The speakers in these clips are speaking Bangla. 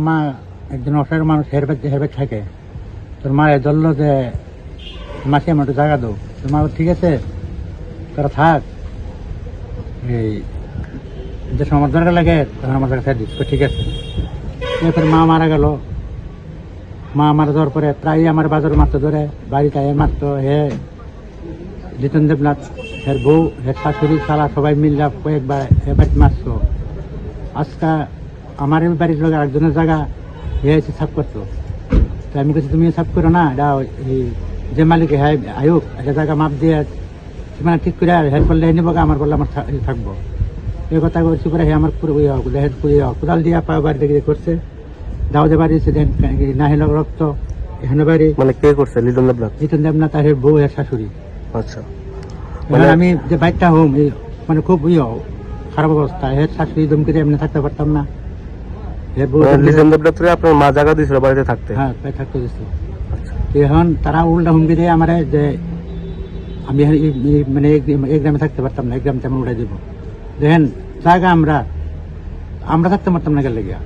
মা একজন অসহায় মানুষ হেরবে থাকে, তোর মা ধরলো যে মাসে আমার একটু জায়গা দাও। তোর মা ঠিক আছে তোরা থাক, এই যে আমার দরকার লাগে তখন আমার জায়গা দিস, ঠিক আছে। এরপর মা মারা গেল। মা মারা যাওয়ার পরে প্রায় আমার বাজার মারতো, ধরে বাড়িতে মারতো। জিতেন দেবনাথ, হের বউ, হের শাশুড়ি, শালা সবাই মিললে কয়েকবার হে বাড়িতে মারতো। আজকে আমার এই বাড়ির লোক একজনের জায়গা এসে সাফ করতো। তো আমি বলছি তুমি সাফ করো না, এটা এই যে মালিক হ্যাঁ আয়ুক একটা জায়গা মাপ দিয়ে সীমানা ঠিক করে হেল্প করলে নিব, আমার বললে আমার থাকবো। এই কথা করছি পরে হে আমার পুরো কোদাল দিয়ে পা বাড়িতে গিয়ে করছে। দাউদে বাড়ি না হেল রক্ত এখানে বাড়ি। মানে কে করছে? লিটন দেবনাথ। লিটন দেবনাথ আর বউ এর শাশুড়ি। আচ্ছা, মানে আমি যে বাড়িটা হোম মানে খুব খারাপ অবস্থা। এর শাশুড়ি দমকে এমনি থাকতে পারতাম না। লিটন দেবনাথ আপনার মা জায়গা দিয়েছিল বাড়িতে থাকতে? হ্যাঁ, থাকতে দিচ্ছে। এখন তারা উল্টা হুমকি দিয়ে আমার যে আমি মানে এই গ্রামে থাকতে পারতাম না, এই গ্রাম তেমন উড়াই দেবো। দেখেন জায়গা আমরা থাকতে পারতাম না গেলে গিয়া।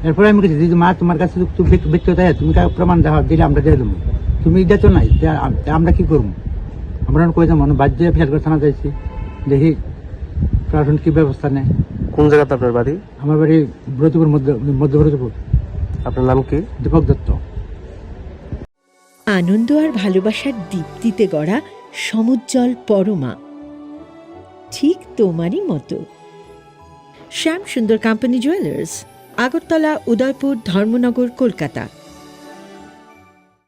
এরপরে আমি বলছি দিদি মা তোমার কাছে ব্যক্তি দেয়, তুমি কাউকে প্রমাণ দেওয়া দিলে আমরা দিয়ে দেবো, তুমি দিতে নাই, আমরা কি করবো? আমরা কই যাবো বাহ্য ফেল করে থানা যাইছি, দেখি প্রশাসন কি ব্যবস্থা নেয়। কোন জায়গাতে আপনার বাড়ি? আমার বাড়ি ব্রতপুর, মধ্য ব্রতপুর। আপনার নাম কি? দীপক দত্ত। আনন্দ আর ভালোবাসার দীপ্তিতে গড়া সমুজ্জ্বল পরমা, ঠিক তোমারই মতো। শ্যাম সুন্দর কোম্পানি জুয়েলার্স, আগরতলা, উদয়পুর, ধর্মনগর, কলকাতা।